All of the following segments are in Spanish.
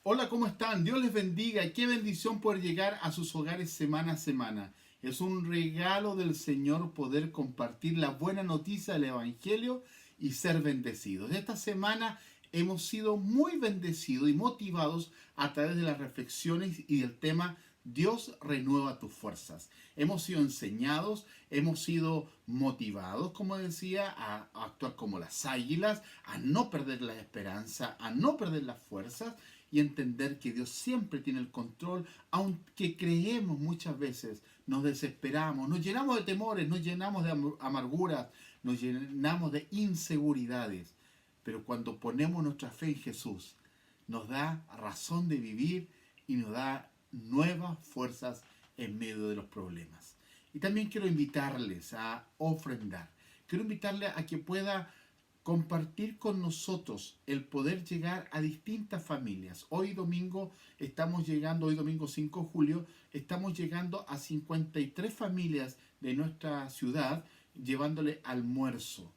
Hola, ¿cómo están? Dios les bendiga. Qué bendición poder llegar a sus hogares semana a semana. Es un regalo del Señor poder compartir la buena noticia del Evangelio y ser bendecidos. Esta semana hemos sido muy bendecidos y motivados a través de las reflexiones y del tema Dios renueva tus fuerzas. Hemos sido enseñados, hemos sido motivados, como decía, a actuar como las águilas, a no perder la esperanza, a no perder las fuerzas y entender que Dios siempre tiene el control, aunque creemos muchas veces, nos desesperamos, nos llenamos de temores, nos llenamos de amarguras, nos llenamos de inseguridades. Pero cuando ponemos nuestra fe en Jesús, nos da razón de vivir y nos da nuevas fuerzas en medio de los problemas. Y también quiero invitarles a ofrendar. Quiero invitarles a que pueda compartir con nosotros el poder llegar a distintas familias. Hoy domingo estamos llegando, hoy domingo 5 de julio, estamos llegando a 53 familias de nuestra ciudad llevándole almuerzo.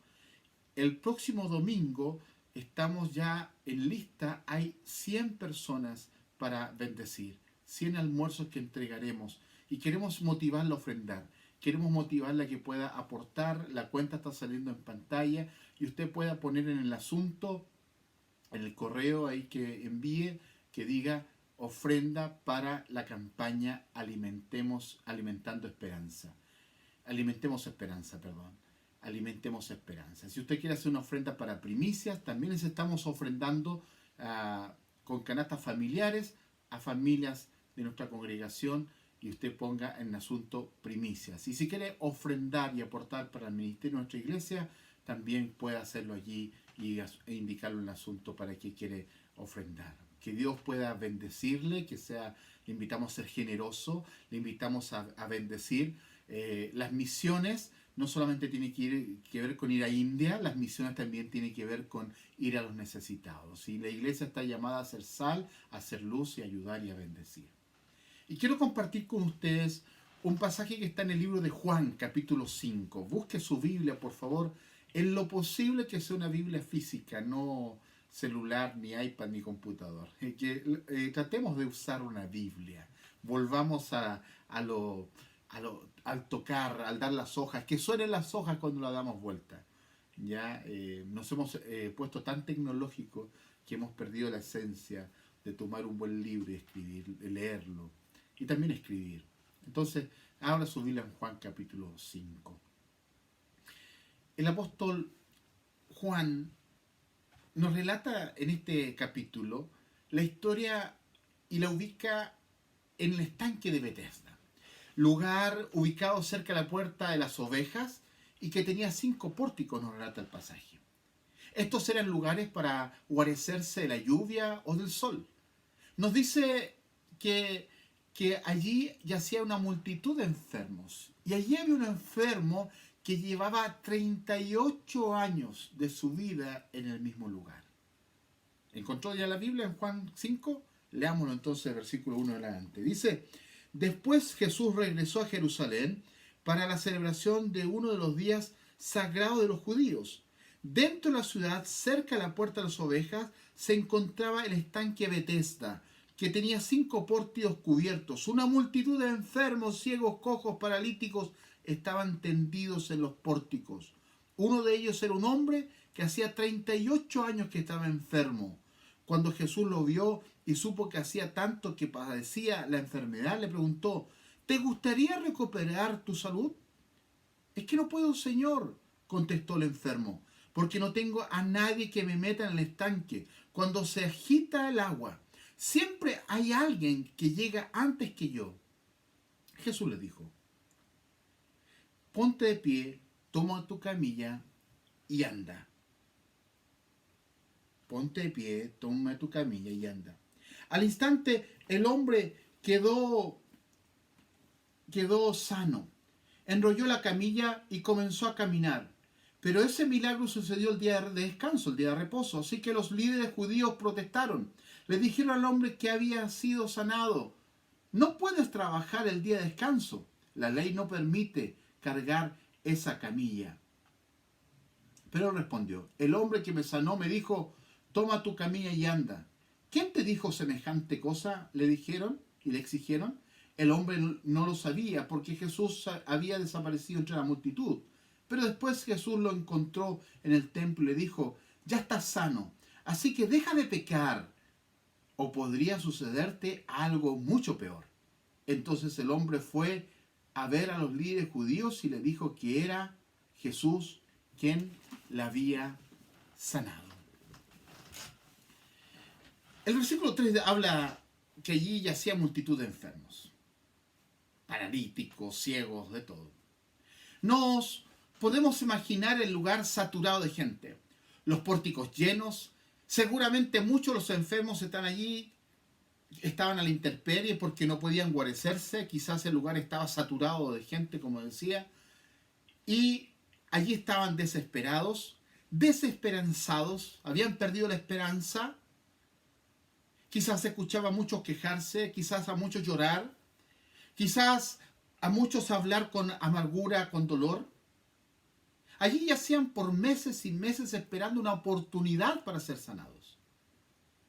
El próximo domingo estamos ya en lista, hay 100 personas para bendecir, 100 almuerzos que entregaremos y queremos motivarla a ofrendar. Queremos motivarla a que pueda aportar, la cuenta está saliendo en pantalla y usted pueda poner en el asunto, en el correo ahí que envíe, que diga ofrenda para la campaña Alimentando Esperanza. Alimentemos Esperanza, perdón. Alimentemos Esperanza. Si usted quiere hacer una ofrenda para primicias, también les estamos ofrendando con canastas familiares a familias de nuestra congregación y usted ponga en asunto primicias. Y si quiere ofrendar y aportar para el ministerio de nuestra iglesia, también puede hacerlo allí e indicarlo en el asunto para que quiere ofrendar. Que Dios pueda bendecirle, le invitamos a ser generoso, le invitamos a bendecir. Las misiones no solamente tienen que ver con ir a India, las misiones también tienen que ver con ir a los necesitados. Y la iglesia está llamada a ser sal, a ser luz y a ayudar y a bendecir. Y quiero compartir con ustedes un pasaje que está en el libro de Juan, capítulo 5. Busque su Biblia, por favor, en lo posible que sea una Biblia física, no celular, ni iPad, ni computador. Tratemos de usar una Biblia. Volvamos al tocar, al dar las hojas, que suenen las hojas cuando la damos vuelta. Ya nos hemos puesto tan tecnológicos que hemos perdido la esencia de tomar un buen libro y escribir, de leerlo y también escribir. Entonces, abra su Biblia en Juan capítulo 5. El apóstol Juan nos relata en este capítulo la historia y la ubica en el estanque de Bethesda, lugar ubicado cerca de la puerta de las ovejas y que tenía 5 pórticos, nos relata el pasaje. Estos eran lugares para guarecerse de la lluvia o del sol. Nos dice que allí yacía una multitud de enfermos. Y allí había un enfermo que llevaba 38 años de su vida en el mismo lugar. ¿Encontró ya la Biblia en Juan 5? Leámoslo entonces, versículo 1 adelante. Dice, después Jesús regresó a Jerusalén para la celebración de uno de los días sagrados de los judíos. Dentro de la ciudad, cerca de la puerta de las ovejas, se encontraba el estanque Bethesda, que tenía 5 pórticos cubiertos. Una multitud de enfermos, ciegos, cojos, paralíticos estaban tendidos en los pórticos. Uno de ellos era un hombre que hacía 38 años que estaba enfermo. Cuando Jesús lo vio y supo que hacía tanto que padecía la enfermedad, le preguntó, ¿te gustaría recuperar tu salud? Es que no puedo, Señor, contestó el enfermo, porque no tengo a nadie que me meta en el estanque cuando se agita el agua. Siempre hay alguien que llega antes que yo. Jesús le dijo, ponte de pie, toma tu camilla y anda. Ponte de pie, toma tu camilla y anda. Al instante el hombre quedó sano. Enrolló la camilla y comenzó a caminar. Pero ese milagro sucedió el día de descanso, el día de reposo. Así que los líderes judíos protestaron. Le dijeron al hombre que había sido sanado, no puedes trabajar el día de descanso. La ley no permite cargar esa camilla. Pero respondió, el hombre que me sanó me dijo, toma tu camilla y anda. ¿quién te dijo semejante cosa?, le dijeron y le exigieron. El hombre no lo sabía porque Jesús había desaparecido entre la multitud. Pero después Jesús lo encontró en el templo y le dijo: ya estás sano, así que deja de pecar, o podría sucederte algo mucho peor. Entonces el hombre fue a ver a los líderes judíos y le dijo que era Jesús quien la había sanado. El versículo 3 habla que allí yacía multitud de enfermos, paralíticos, ciegos, de todo. Nos podemos imaginar el lugar saturado de gente, los pórticos llenos. Seguramente muchos de los enfermos están allí, estaban a la intemperie porque no podían guarecerse. Quizás el lugar estaba saturado de gente, como decía, y allí estaban desesperados, desesperanzados, habían perdido la esperanza. Quizás se escuchaba a muchos quejarse, quizás a muchos llorar, quizás a muchos hablar con amargura, con dolor. Allí yacían por meses y meses esperando una oportunidad para ser sanados.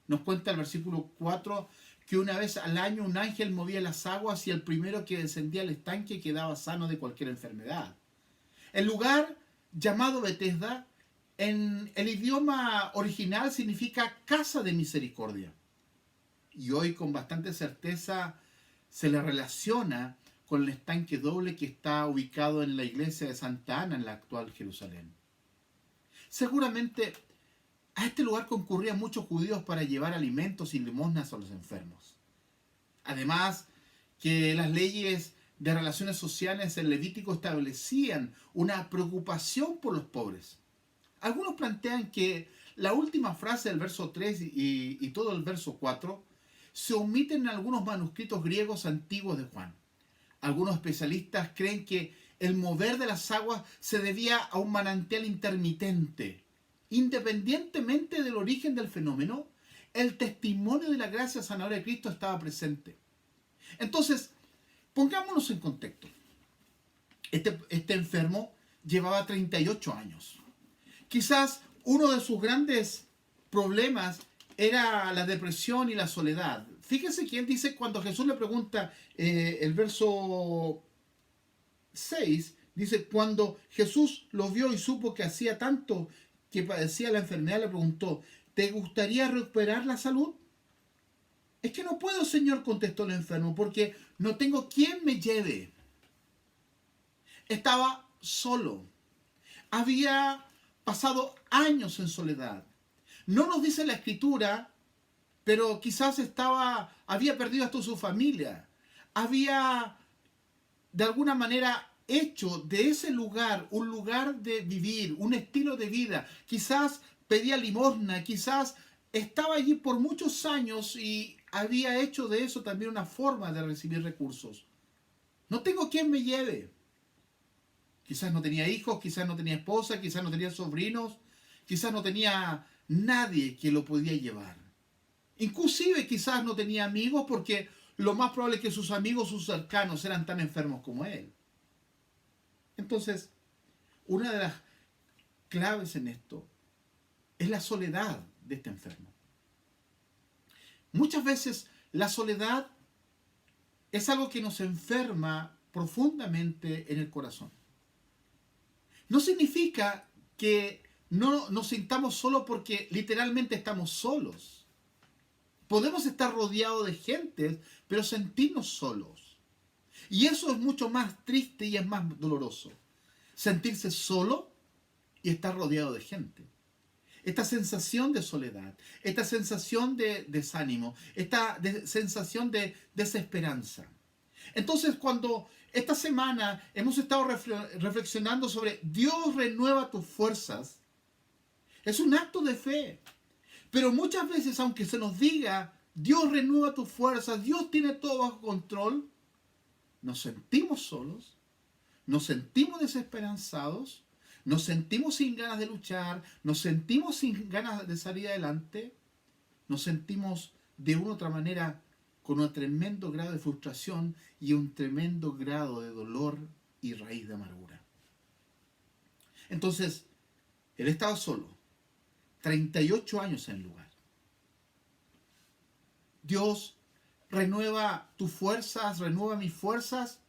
Nos cuenta el versículo 4 que una vez al año un ángel movía las aguas y el primero que descendía al estanque quedaba sano de cualquier enfermedad. El lugar llamado Betesda en el idioma original significa casa de misericordia. Y hoy con bastante certeza se le relaciona con el estanque doble que está ubicado en la iglesia de Santa Ana en la actual Jerusalén. Seguramente a este lugar concurrían muchos judíos para llevar alimentos y limosnas a los enfermos. Además, que las leyes de relaciones sociales en Levítico establecían una preocupación por los pobres. Algunos plantean que la última frase del verso 3 y todo el verso 4 se omiten en algunos manuscritos griegos antiguos de Juan. Algunos especialistas creen que el mover de las aguas se debía a un manantial intermitente. Independientemente del origen del fenómeno, el testimonio de la gracia sanadora de Cristo estaba presente. Entonces, pongámonos en contexto. Este enfermo llevaba 38 años. Quizás uno de sus grandes problemas era la depresión y la soledad. Fíjense que él dice, cuando Jesús le pregunta, el verso 6, dice: cuando Jesús lo vio y supo que hacía tanto que padecía la enfermedad, le preguntó: ¿te gustaría recuperar la salud? Es que no puedo, Señor, contestó el enfermo, porque no tengo quien me lleve. Estaba solo. Había pasado años en soledad. No nos dice la Escritura, pero quizás había perdido hasta su familia. Había, de alguna manera, hecho de ese lugar un lugar de vivir, un estilo de vida. Quizás pedía limosna, quizás estaba allí por muchos años y había hecho de eso también una forma de recibir recursos. No tengo quien me lleve. Quizás no tenía hijos, quizás no tenía esposa, quizás no tenía sobrinos, quizás no tenía nadie que lo podía llevar. Inclusive quizás no tenía amigos, porque lo más probable es que sus amigos, sus cercanos, eran tan enfermos como él. Entonces, una de las claves en esto es la soledad de este enfermo. Muchas veces la soledad es algo que nos enferma profundamente en el corazón. No significa que no nos sintamos solos porque literalmente estamos solos. Podemos estar rodeados de gente, pero sentirnos solos. Y eso es mucho más triste y es más doloroso. Sentirse solo y estar rodeado de gente. Esta sensación de soledad, esta sensación de desánimo, esta sensación de desesperanza. Entonces, cuando esta semana hemos estado reflexionando sobre Dios renueva tus fuerzas, es un acto de fe. Pero muchas veces, aunque se nos diga Dios renueva tus fuerzas, Dios tiene todo bajo control, nos sentimos solos, nos sentimos desesperanzados, nos sentimos sin ganas de luchar, nos sentimos sin ganas de salir adelante, nos sentimos de una u otra manera con un tremendo grado de frustración y un tremendo grado de dolor y raíz de amargura. Entonces, él estaba solo, 38 años en el lugar. Dios renueva tus fuerzas, renueva mis fuerzas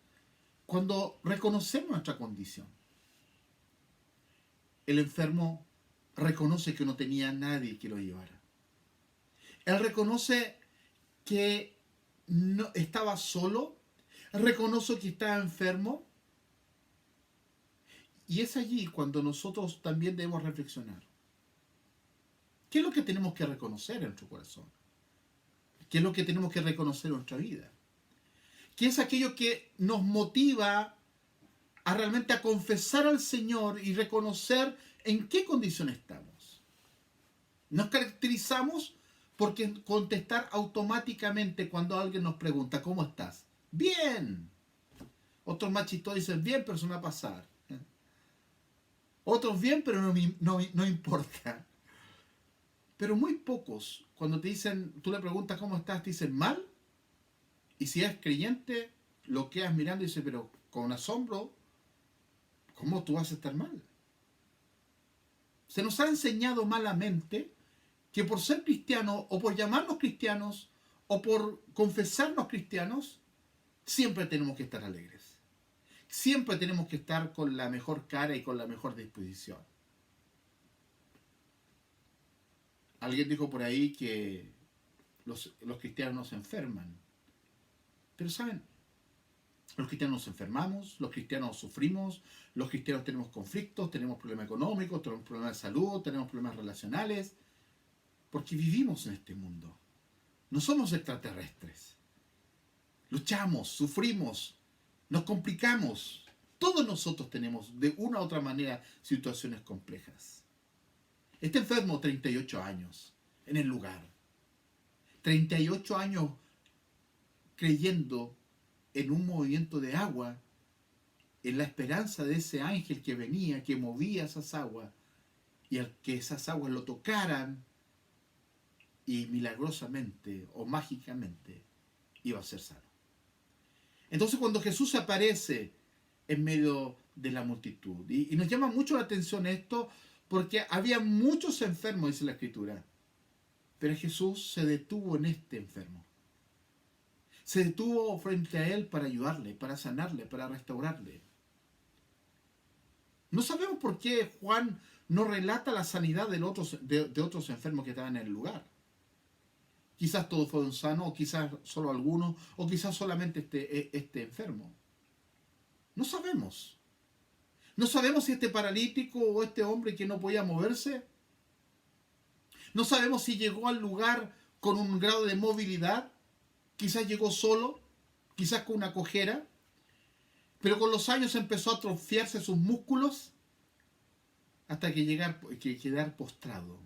cuando reconocemos nuestra condición. El enfermo reconoce que no tenía nadie que lo llevara. Él reconoce que no estaba solo, reconoce que estaba enfermo. Y es allí cuando nosotros también debemos reflexionar. ¿Qué es lo que tenemos que reconocer en nuestro corazón? ¿Qué es lo que tenemos que reconocer en nuestra vida? ¿Qué es aquello que nos motiva a realmente a confesar al Señor y reconocer en qué condición estamos? Nos caracterizamos por contestar automáticamente cuando alguien nos pregunta, ¿cómo estás? Bien. Otros más chistosos dicen, bien, pero se me va a pasar. Otros bien, pero no importa. Pero muy pocos, cuando te dicen, tú le preguntas cómo estás, te dicen mal. Y si es creyente, lo quedas mirando y dices, pero con asombro, ¿cómo tú vas a estar mal? Se nos ha enseñado malamente que por ser cristianos, o por llamarnos cristianos, o por confesarnos cristianos, siempre tenemos que estar alegres. Siempre tenemos que estar con la mejor cara y con la mejor disposición. Alguien dijo por ahí que los cristianos no se enferman. Pero ¿saben? Los cristianos nos enfermamos, los cristianos sufrimos, los cristianos tenemos conflictos, tenemos problemas económicos, tenemos problemas de salud, tenemos problemas relacionales, porque vivimos en este mundo. No somos extraterrestres. Luchamos, sufrimos, nos complicamos. Todos nosotros tenemos, de una u otra manera, situaciones complejas. Este enfermo, 38 años, en el lugar. 38 años creyendo en un movimiento de agua, en la esperanza de ese ángel que venía, que movía esas aguas, y al que esas aguas lo tocaran, y milagrosamente o mágicamente iba a ser sano. Entonces cuando Jesús aparece en medio de la multitud, y nos llama mucho la atención esto, porque había muchos enfermos, dice la Escritura, pero Jesús se detuvo en este enfermo. Se detuvo frente a él para ayudarle, para sanarle, para restaurarle. No sabemos por qué Juan no relata la sanidad de otros enfermos que estaban en el lugar. Quizás todos fueron sanos, o quizás solo algunos, o quizás solamente este enfermo. No sabemos. No sabemos si este paralítico o este hombre que no podía moverse. No sabemos si llegó al lugar con un grado de movilidad. Quizás llegó solo, quizás con una cojera. Pero con los años empezó a atrofiarse sus músculos hasta quedar postrado.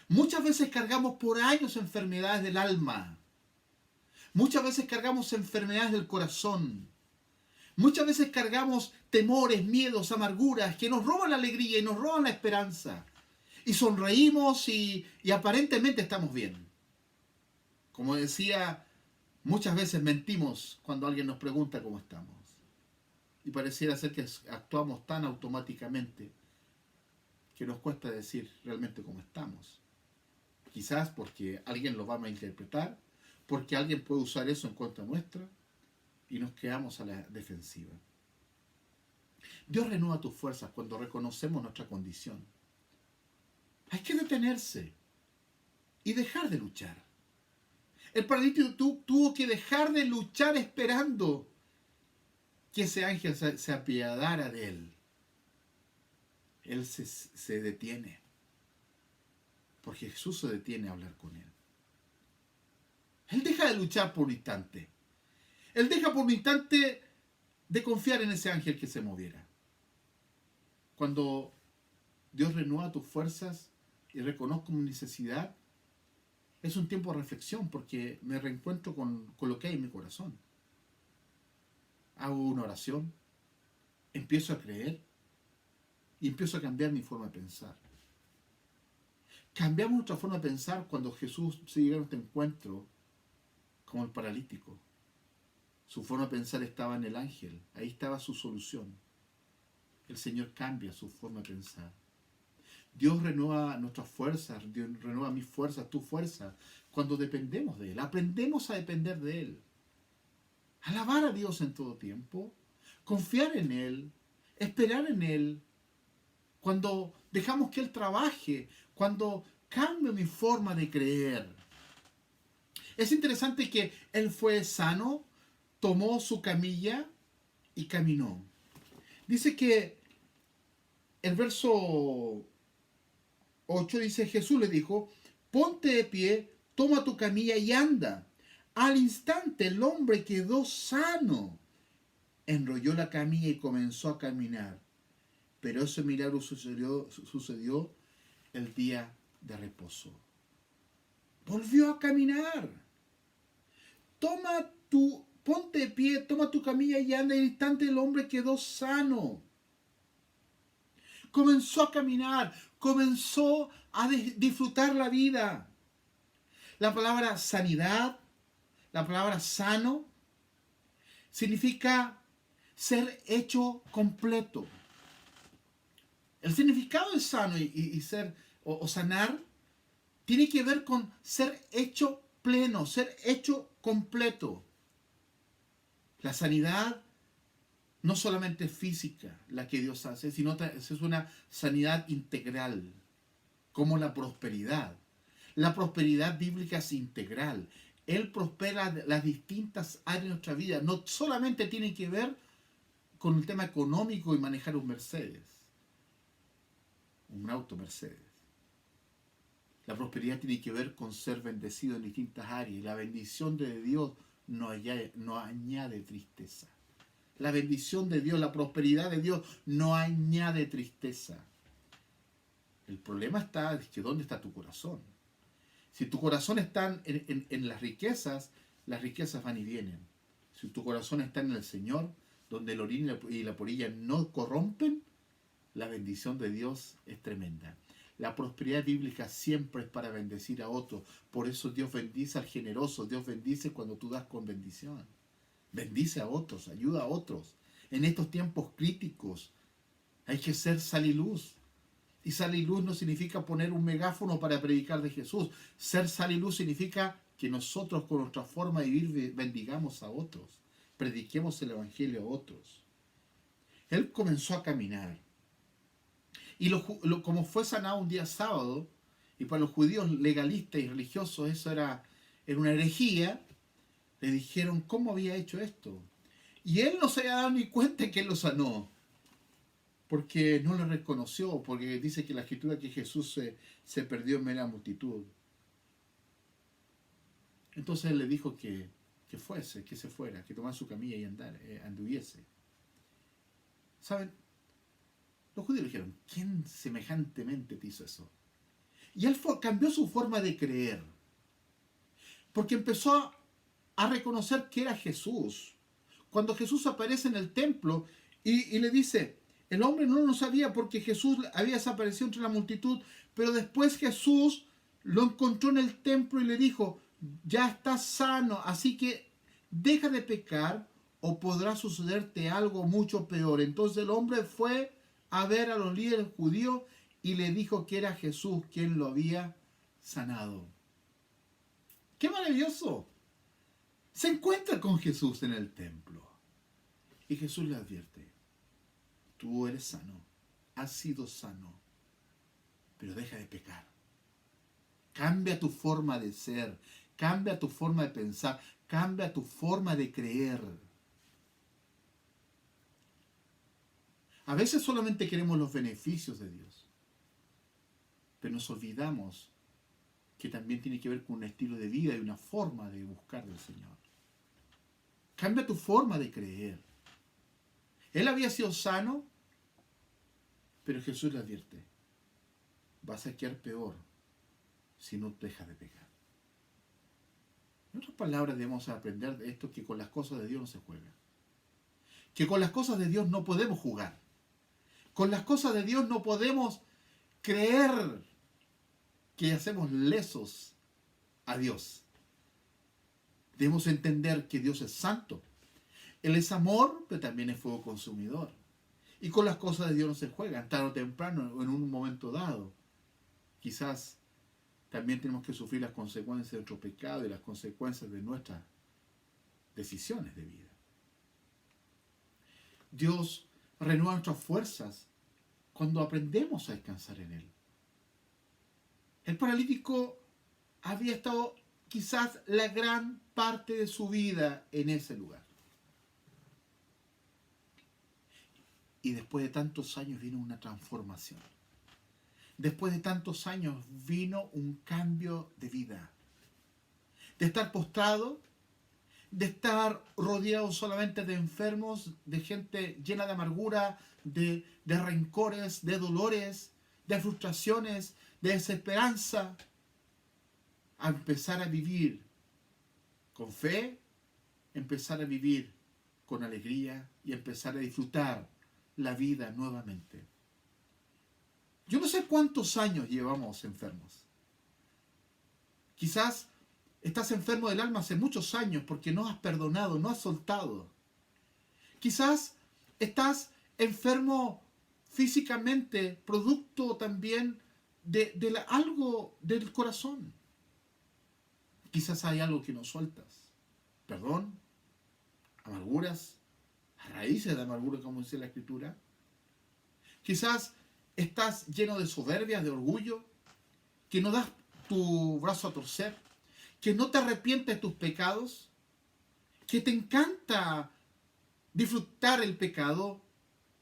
Muchas veces cargamos por años enfermedades del alma. Muchas veces cargamos enfermedades del corazón. Muchas veces cargamos temores, miedos, amarguras que nos roban la alegría y nos roban la esperanza. Y sonreímos y aparentemente estamos bien. Como decía, muchas veces mentimos cuando alguien nos pregunta cómo estamos. Y pareciera ser que actuamos tan automáticamente que nos cuesta decir realmente cómo estamos. Quizás porque alguien lo va a malinterpretar, porque alguien puede usar eso en contra nuestra y nos quedamos a la defensiva. Dios renueva tus fuerzas cuando reconocemos nuestra condición. Hay que detenerse y dejar de luchar. El paralítico tuvo que dejar de luchar esperando que ese ángel se apiadara de él. Él se detiene. Porque Jesús se detiene a hablar con él. Él deja de luchar por un instante. Él deja por un instante de confiar en ese ángel que se moviera. Cuando Dios renueva tus fuerzas y reconozco mi necesidad, es un tiempo de reflexión porque me reencuentro con lo que hay en mi corazón. Hago una oración, empiezo a creer y empiezo a cambiar mi forma de pensar. Cambiamos nuestra forma de pensar cuando Jesús se llega a este encuentro como el paralítico. Su forma de pensar estaba en el ángel, ahí estaba su solución. El Señor cambia su forma de pensar. Dios renueva nuestras fuerzas, Dios renueva mis fuerzas, tu fuerza, cuando dependemos de Él. Aprendemos a depender de Él. Alabar a Dios en todo tiempo. Confiar en Él. Esperar en Él. Cuando dejamos que Él trabaje. Cuando cambia mi forma de creer. Es interesante que Él fue sano, tomó su camilla y caminó. Dice que el verso 8 dice, Jesús le dijo, ponte de pie, toma tu camilla y anda. Al instante el hombre quedó sano. Enrolló la camilla y comenzó a caminar. Pero ese milagro sucedió el día de reposo. Volvió a caminar. Ponte de pie, toma tu camilla y anda. Al instante el hombre quedó sano. Comenzó a caminar, comenzó a disfrutar la vida. La palabra sanidad, la palabra sano, significa ser hecho completo. El significado de sano y ser o sanar tiene que ver con ser hecho pleno, ser hecho completo. La sanidad no solamente física la que Dios hace, sino es una sanidad integral, como la prosperidad. La prosperidad bíblica es integral. Él prospera las distintas áreas de nuestra vida. No solamente tiene que ver con el tema económico y manejar un Mercedes, un auto Mercedes. La prosperidad tiene que ver con ser bendecido en distintas áreas. La bendición de Dios no añade tristeza. La bendición de Dios, la prosperidad de Dios no añade tristeza. El problema está es que ¿dónde está tu corazón? Si tu corazón está en las riquezas van y vienen. Si tu corazón está en el Señor, donde el orín y la polilla no corrompen, la bendición de Dios es tremenda. La prosperidad bíblica siempre es para bendecir a otros. Por eso Dios bendice al generoso. Dios bendice cuando tú das con bendición. Bendice a otros, ayuda a otros. En estos tiempos críticos hay que ser sal y luz. Y sal y luz no significa poner un megáfono para predicar de Jesús. Ser sal y luz significa que nosotros con nuestra forma de vivir bendigamos a otros. Prediquemos el Evangelio a otros. Él comenzó a caminar. Y como fue sanado un día sábado, y para los judíos legalistas y religiosos eso era una herejía, le dijeron cómo había hecho esto. Y él no se había dado ni cuenta que él lo sanó, porque no lo reconoció, porque dice que la escritura que Jesús se perdió en medio de la multitud. Entonces él le dijo que se fuera, que tomara su camilla y anduviese. ¿Saben? Los judíos le dijeron, ¿quién semejantemente te hizo eso? Y él cambió su forma de creer, porque empezó a reconocer que era Jesús. Cuando Jesús aparece en el templo y le dice, el hombre no lo sabía porque Jesús había desaparecido entre la multitud, pero después Jesús lo encontró en el templo y le dijo, ya estás sano, así que deja de pecar o podrá sucederte algo mucho peor. Entonces el hombre fue a ver a los líderes judíos y le dijo que era Jesús quien lo había sanado. ¡Qué maravilloso! Se encuentra con Jesús en el templo. Y Jesús le advierte, tú eres sano, has sido sano, pero deja de pecar. Cambia tu forma de ser, cambia tu forma de pensar, cambia tu forma de creer. A veces solamente queremos los beneficios de Dios, pero nos olvidamos que también tiene que ver con un estilo de vida y una forma de buscar del Señor. Cambia tu forma de creer. Él había sido sano, pero Jesús le advierte, vas a quedar peor si no dejas de pecar. En otras palabras, debemos aprender de esto, que con las cosas de Dios no se juega. Que con las cosas de Dios no podemos jugar. Con las cosas de Dios no podemos creer que hacemos lesos a Dios. Debemos entender que Dios es santo. Él es amor, pero también es fuego consumidor. Y con las cosas de Dios no se juegan, tarde o temprano, o en un momento dado. Quizás también tenemos que sufrir las consecuencias de nuestro pecado y las consecuencias de nuestras decisiones de vida. Dios renueva nuestras fuerzas cuando aprendemos a descansar en Él. El paralítico había estado quizás la gran parte de su vida en ese lugar. Y después de tantos años vino una transformación. Después de tantos años vino un cambio de vida. De estar postrado, de estar rodeado solamente de enfermos, de gente llena de amargura, de rencores, de dolores, de frustraciones, de desesperanza, a empezar a vivir con fe, empezar a vivir con alegría y empezar a disfrutar la vida nuevamente. Yo no sé cuántos años llevamos enfermos. Quizás estás enfermo del alma hace muchos años porque no has perdonado, no has soltado. Quizás estás enfermo físicamente, producto también de algo del corazón. Quizás hay algo que no sueltas. Perdón, amarguras, raíces de amargura, como dice la Escritura. Quizás estás lleno de soberbia, de orgullo, que no das tu brazo a torcer, que no te arrepientes de tus pecados, que te encanta disfrutar el pecado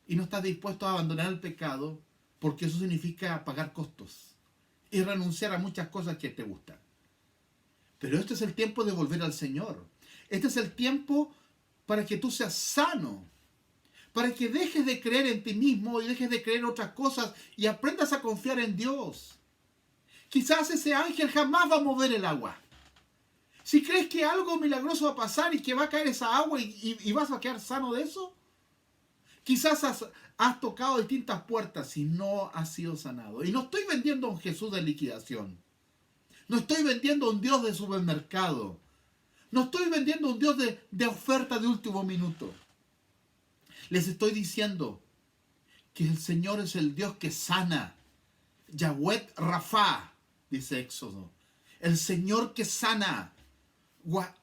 y no estás dispuesto a abandonar el pecado porque eso significa pagar costos y renunciar a muchas cosas que te gustan. Pero este es el tiempo de volver al Señor. Este es el tiempo para que tú seas sano, para que dejes de creer en ti mismo y dejes de creer en otras cosas y aprendas a confiar en Dios. Quizás ese ángel jamás va a mover el agua. Si crees que algo milagroso va a pasar y que va a caer esa agua y vas a quedar sano de eso, quizás has tocado distintas puertas y no has sido sanado. Y no estoy vendiendo a un Jesús de liquidación. No estoy vendiendo a un Dios de supermercado. No estoy vendiendo a un Dios de oferta de último minuto. Les estoy diciendo que el Señor es el Dios que sana. Yahweh Rafa, dice Éxodo. El Señor que sana.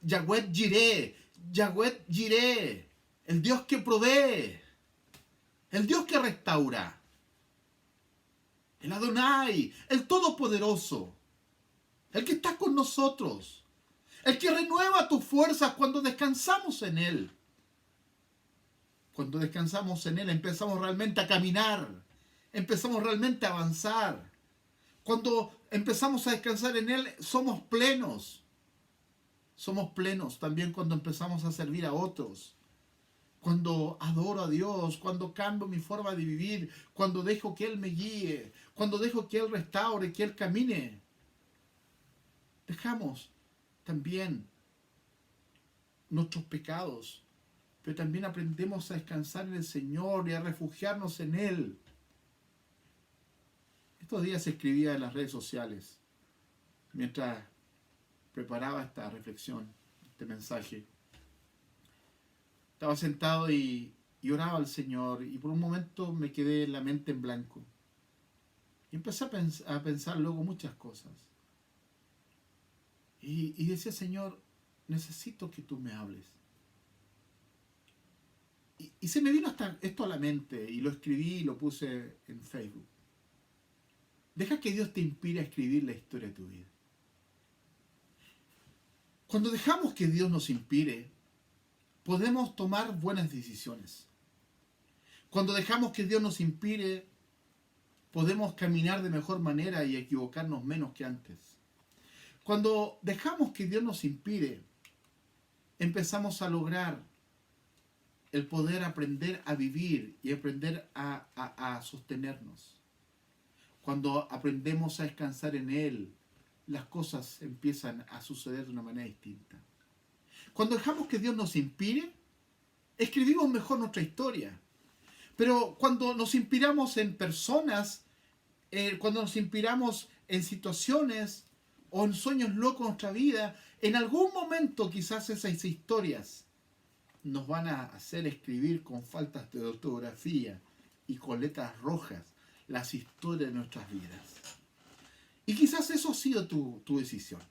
Yahweh Jireh. Yahweh Jireh. El Dios que provee. El Dios que restaura. El Adonai. El Todopoderoso. El que está con nosotros. El que renueva tus fuerzas cuando descansamos en Él. Cuando descansamos en Él empezamos realmente a caminar. Empezamos realmente a avanzar. Cuando empezamos a descansar en Él somos plenos. Somos plenos también cuando empezamos a servir a otros. Cuando adoro a Dios, cuando cambio mi forma de vivir, cuando dejo que Él me guíe, cuando dejo que Él restaure, que Él camine. Dejamos también nuestros pecados, pero también aprendemos a descansar en el Señor y a refugiarnos en Él. Estos días escribía en las redes sociales, mientras preparaba esta reflexión, este mensaje. Estaba sentado y oraba al Señor y por un momento me quedé la mente en blanco. Y empecé a pensar luego muchas cosas. Y decía, Señor, necesito que tú me hables. Y se me vino hasta esto a la mente y lo escribí y lo puse en Facebook. Deja que Dios te inspire a escribir la historia de tu vida. Cuando dejamos que Dios nos inspire, podemos tomar buenas decisiones. Cuando dejamos que Dios nos inspire, podemos caminar de mejor manera y equivocarnos menos que antes. Cuando dejamos que Dios nos inspire, empezamos a lograr el poder aprender a vivir y aprender a sostenernos. Cuando aprendemos a descansar en Él, las cosas empiezan a suceder de una manera distinta. Cuando dejamos que Dios nos inspire, escribimos mejor nuestra historia. Pero cuando nos inspiramos en personas, cuando nos inspiramos en situaciones o en sueños locos de nuestra vida, en algún momento quizás esas historias nos van a hacer escribir con faltas de ortografía y con letras rojas las historias de nuestras vidas. Y quizás eso ha sido tu decisión.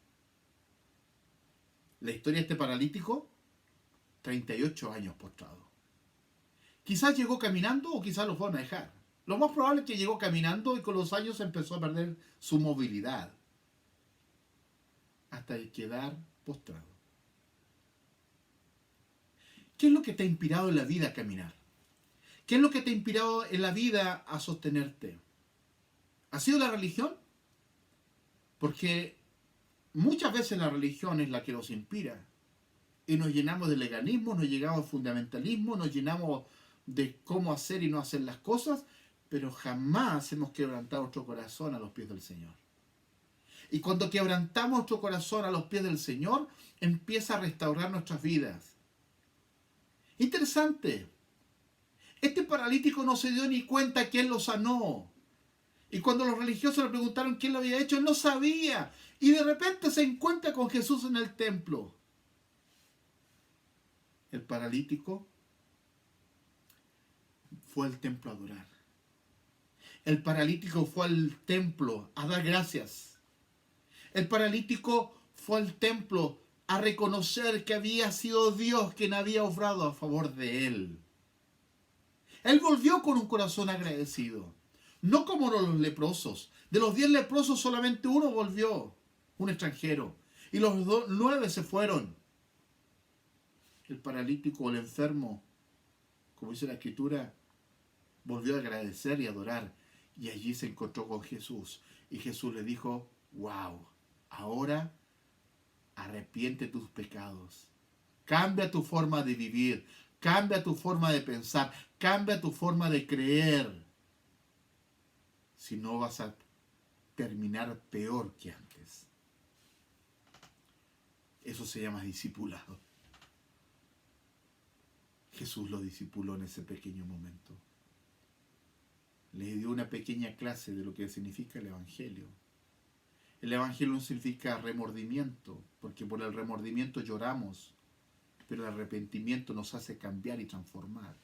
La historia de este paralítico, 38 años postrado. Quizás llegó caminando o quizás lo fueron a dejar. Lo más probable es que llegó caminando y con los años empezó a perder su movilidad hasta quedar postrado. ¿Qué es lo que te ha inspirado en la vida a caminar? ¿Qué es lo que te ha inspirado en la vida a sostenerte? ¿Ha sido la religión? Porque muchas veces la religión es la que nos inspira. Y nos llenamos de legalismo, nos llenamos de fundamentalismo, nos llenamos de cómo hacer y no hacer las cosas, pero jamás hemos quebrantado nuestro corazón a los pies del Señor. Y cuando quebrantamos nuestro corazón a los pies del Señor, empieza a restaurar nuestras vidas. Interesante. Este paralítico no se dio ni cuenta quién lo sanó. Y cuando los religiosos le preguntaron quién lo había hecho, él no sabía. Y de repente se encuentra con Jesús en el templo. El paralítico fue al templo a adorar. El paralítico fue al templo a dar gracias. El paralítico fue al templo a reconocer que había sido Dios quien había obrado a favor de él. Él volvió con un corazón agradecido. No como los leprosos. De los 10 leprosos solamente uno volvió, un extranjero. Y los 9 se fueron. El paralítico o el enfermo, como dice la Escritura, volvió a agradecer y adorar. Y allí se encontró con Jesús. Y Jesús le dijo, wow, ahora arrepiente tus pecados. Cambia tu forma de vivir. Cambia tu forma de pensar. Cambia tu forma de creer. Si no vas a terminar peor que antes. Eso se llama discipulado. Jesús lo discipuló en ese pequeño momento. Le dio una pequeña clase de lo que significa el Evangelio. El Evangelio no significa remordimiento, porque por el remordimiento lloramos, pero el arrepentimiento nos hace cambiar y transformar.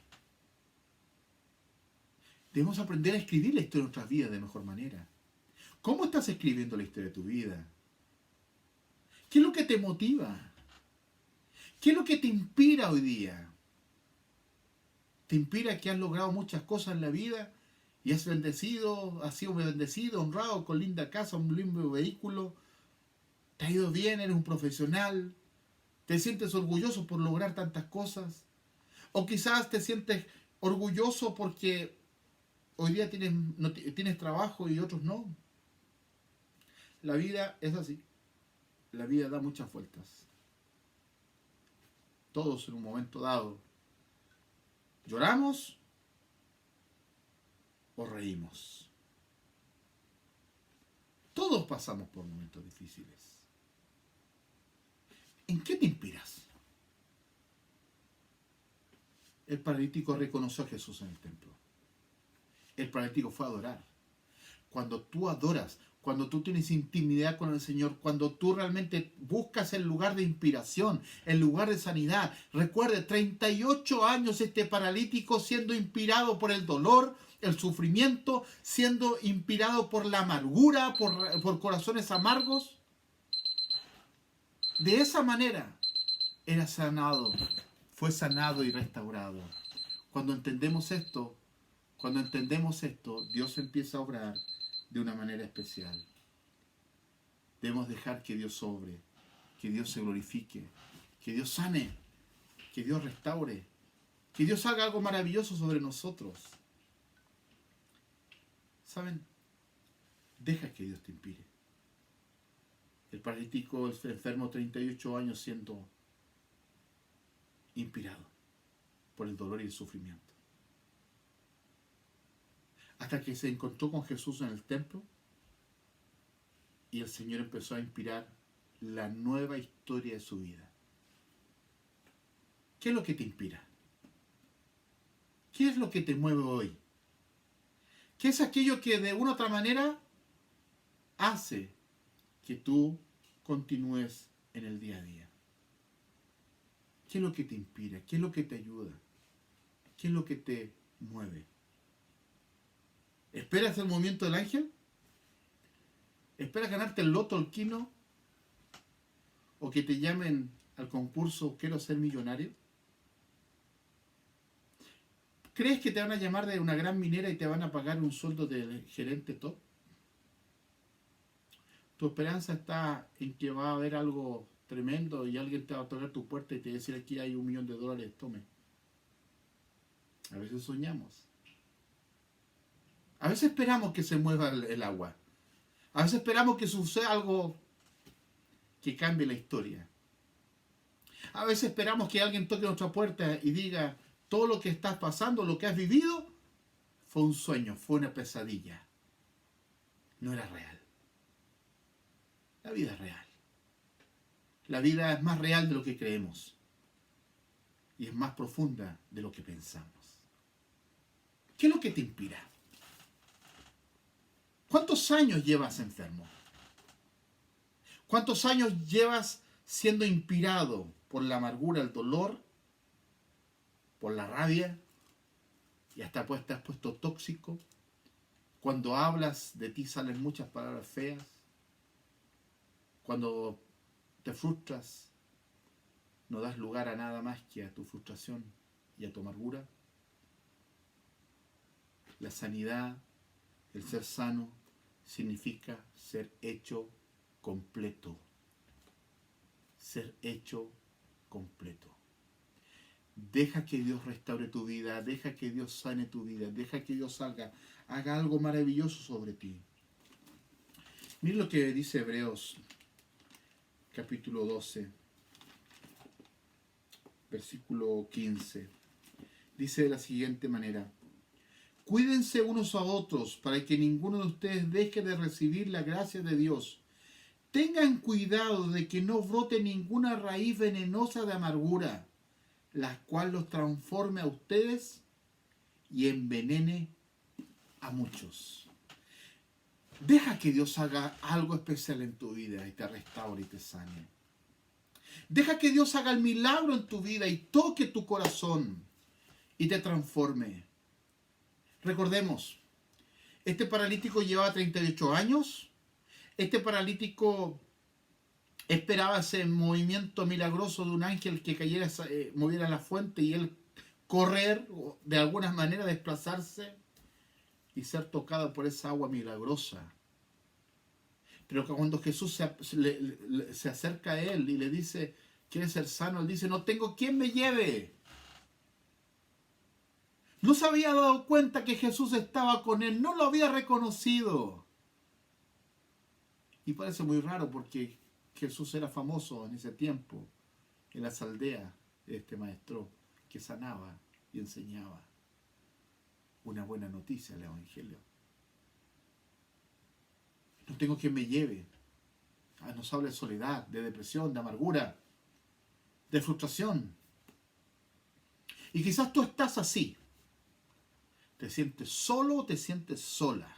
Debemos aprender a escribir la historia de nuestras vidas de mejor manera. ¿Cómo estás escribiendo la historia de tu vida? ¿Qué es lo que te motiva? ¿Qué es lo que te inspira hoy día? ¿Te inspira que has logrado muchas cosas en la vida y has sido bendecido, honrado, con linda casa, un lindo vehículo? ¿Te ha ido bien? ¿Eres un profesional? ¿Te sientes orgulloso por lograr tantas cosas? ¿O quizás te sientes orgulloso porque hoy día tienes trabajo y otros no? La vida es así. La vida da muchas vueltas. Todos en un momento dado lloramos o reímos. Todos pasamos por momentos difíciles. ¿En qué te inspiras? El paralítico reconoció a Jesús en el templo. El paralítico fue a adorar. Cuando tú adoras, cuando tú tienes intimidad con el Señor, cuando tú realmente buscas el lugar de inspiración, el lugar de sanidad. Recuerde, 38 años este paralítico siendo inspirado por el dolor, el sufrimiento, siendo inspirado por la amargura, por corazones amargos. De esa manera era sanado, fue sanado y restaurado. Cuando entendemos esto, Dios empieza a obrar de una manera especial. Debemos dejar que Dios obre, que Dios se glorifique, que Dios sane, que Dios restaure, que Dios haga algo maravilloso sobre nosotros. ¿Saben? Deja que Dios te inspire. El paralítico, el enfermo, 38 años siendo inspirado por el dolor y el sufrimiento. Hasta que se encontró con Jesús en el templo y el Señor empezó a inspirar la nueva historia de su vida. ¿Qué es lo que te inspira? ¿Qué es lo que te mueve hoy? ¿Qué es aquello que de una u otra manera hace que tú continúes en el día a día? ¿Qué es lo que te inspira? ¿Qué es lo que te ayuda? ¿Qué es lo que te mueve? ¿Esperas el movimiento del ángel? ¿Esperas ganarte el loto, el quino? ¿O que te llamen al concurso Quiero ser millonario? ¿Crees que te van a llamar de una gran minera y te van a pagar un sueldo de gerente top? Tu esperanza está en que va a haber algo tremendo y alguien te va a tocar tu puerta y te va a decir aquí hay $1.000.000, tome. A veces soñamos. A veces esperamos que se mueva el agua. A veces esperamos que suceda algo que cambie la historia. A veces esperamos que alguien toque nuestra puerta y diga, todo lo que estás pasando, lo que has vivido, fue un sueño, fue una pesadilla. No era real. La vida es real. La vida es más real de lo que creemos. Y es más profunda de lo que pensamos. ¿Qué es lo que te inspira? ¿Cuántos años llevas enfermo? ¿Cuántos años llevas siendo inspirado por la amargura, el dolor, por la rabia? Y hasta pues te has puesto tóxico. Cuando hablas de ti salen muchas palabras feas. Cuando te frustras, no das lugar a nada más que a tu frustración y a tu amargura. La sanidad, el ser sano, significa ser hecho completo. Ser hecho completo. Deja que Dios restaure tu vida, deja que Dios sane tu vida, deja que Dios haga algo maravilloso sobre ti. Mira lo que dice Hebreos capítulo 12, versículo 15. Dice de la siguiente manera: cuídense unos a otros para que ninguno de ustedes deje de recibir la gracia de Dios. Tengan cuidado de que no brote ninguna raíz venenosa de amargura, la cual los transforme a ustedes y envenene a muchos. Deja que Dios haga algo especial en tu vida y te restaure y te sane. Deja que Dios haga el milagro en tu vida y toque tu corazón y te transforme. Recordemos, este paralítico llevaba 38 años. Este paralítico esperaba ese movimiento milagroso de un ángel que cayera, moviera la fuente y él correr, de alguna manera desplazarse y ser tocado por esa agua milagrosa. Pero cuando Jesús se acerca a él y le dice, ¿quieres ser sano? Él dice, no tengo quien me lleve. No se había dado cuenta que Jesús estaba con él, no lo había reconocido. Y parece muy raro porque Jesús era famoso en ese tiempo, en las aldeas, este maestro que sanaba y enseñaba una buena noticia del Evangelio. No tengo quien me lleve. Nos habla de soledad, de depresión, de amargura, de frustración. Y quizás tú estás así. Te sientes solo, te sientes sola.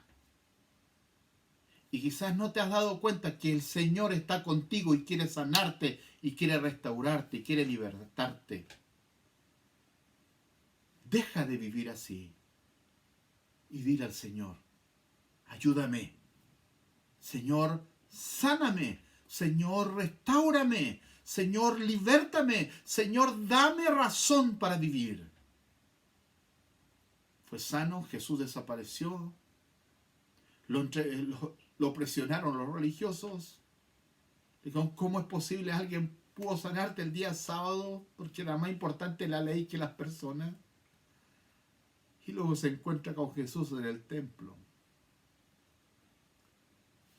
Y quizás no te has dado cuenta que el Señor está contigo y quiere sanarte y quiere restaurarte y quiere libertarte. Deja de vivir así y dile al Señor, ayúdame. Señor, sáname. Señor, restáurame. Señor, libértame. Señor, dame razón para vivir. Fue sano, Jesús desapareció. Lo presionaron los religiosos. Dijeron, ¿cómo es posible? Alguien pudo sanarte el día sábado porque era más importante la ley que las personas. Y luego se encuentra con Jesús en el templo,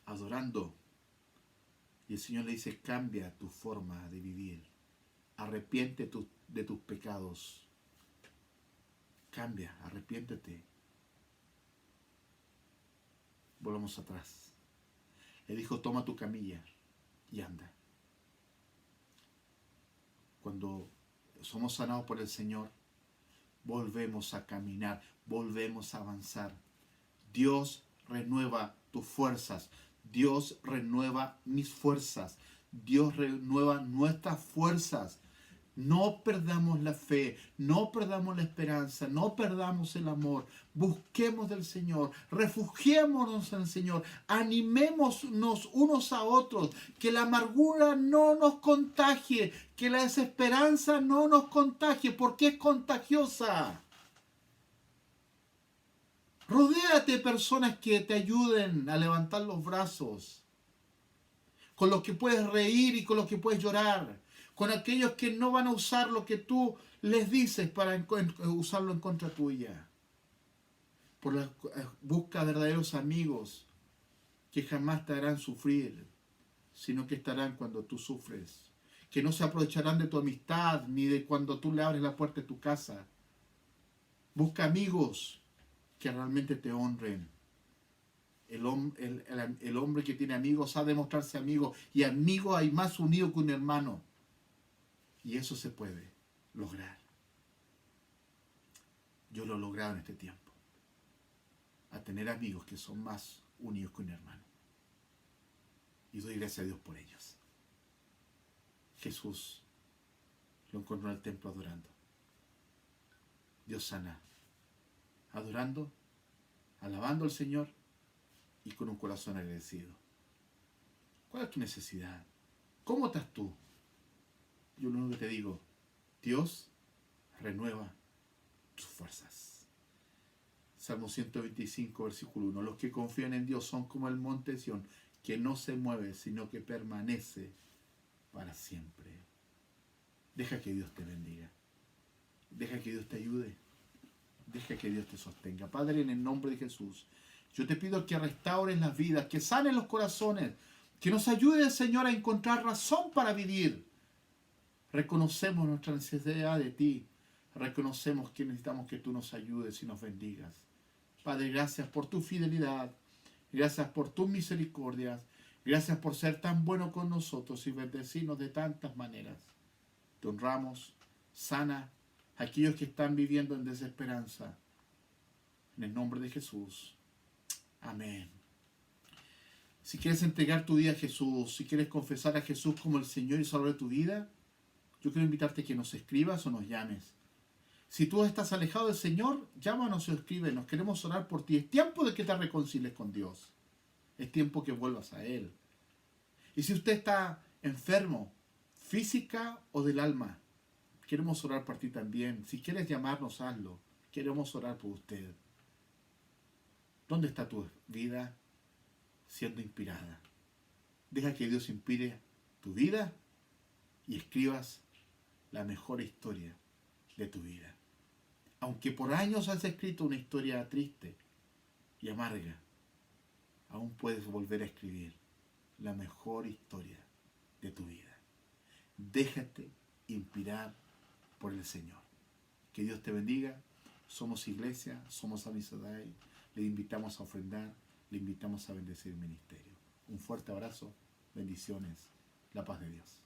adorando. Y el Señor le dice, cambia tu forma de vivir. Arrepiente de tus pecados. Cambia, arrepiéntete. Volvamos atrás. Le dijo, toma tu camilla y anda. Cuando somos sanados por el Señor, volvemos a caminar, volvemos a avanzar. Dios renueva tus fuerzas. Dios renueva mis fuerzas. Dios renueva nuestras fuerzas. No perdamos la fe, no perdamos la esperanza, no perdamos el amor. Busquemos del Señor, refugiémonos en el Señor, animémonos unos a otros, que la amargura no nos contagie, que la desesperanza no nos contagie, porque es contagiosa. Rodéate de personas que te ayuden a levantar los brazos, con los que puedes reír y con los que puedes llorar, con aquellos que no van a usar lo que tú les dices para usarlo en contra tuya. Busca verdaderos amigos que jamás te harán sufrir, sino que estarán cuando tú sufres, que no se aprovecharán de tu amistad ni de cuando tú le abres la puerta de tu casa. Busca amigos que realmente te honren. El hombre que tiene amigos ha de mostrarse amigo, y amigo hay más unido que un hermano. Y eso se puede lograr. Yo lo he logrado en este tiempo, a tener amigos que son más unidos que un hermano. Y doy gracias a Dios por ellos. Jesús lo encontró en el templo adorando. Dios sana, adorando, alabando al Señor y con un corazón agradecido. ¿Cuál es tu necesidad? ¿Cómo estás tú? Yo lo único que te digo, Dios renueva tus fuerzas. Salmo 125, versículo 1. Los que confían en Dios son como el monte Sión, que no se mueve, sino que permanece para siempre. Deja que Dios te bendiga. Deja que Dios te ayude. Deja que Dios te sostenga. Padre, en el nombre de Jesús, yo te pido que restaures las vidas, que sanes los corazones, que nos ayude, Señor, a encontrar razón para vivir. Reconocemos nuestra necesidad de ti. Reconocemos que necesitamos que tú nos ayudes y nos bendigas. Padre, gracias por tu fidelidad. Gracias por tus misericordias. Gracias por ser tan bueno con nosotros y bendecirnos de tantas maneras. Te honramos. Sana a aquellos que están viviendo en desesperanza. En el nombre de Jesús. Amén. Si quieres entregar tu vida a Jesús, si quieres confesar a Jesús como el Señor y Salvador de tu vida, yo quiero invitarte a que nos escribas o nos llames. Si tú estás alejado del Señor, llámanos o escríbenos. Queremos orar por ti. Es tiempo de que te reconcilies con Dios. Es tiempo que vuelvas a Él. Y si usted está enfermo, física o del alma, queremos orar por ti también. Si quieres llamarnos, hazlo. Queremos orar por usted. ¿Dónde está tu vida siendo inspirada? Deja que Dios inspire tu vida y escribas la mejor historia de tu vida. Aunque por años has escrito una historia triste y amarga, aún puedes volver a escribir la mejor historia de tu vida. Déjate inspirar por el Señor. Que Dios te bendiga. Somos iglesia, somos Amisadai. Le invitamos a ofrendar, le invitamos a bendecir el ministerio. Un fuerte abrazo, bendiciones, la paz de Dios.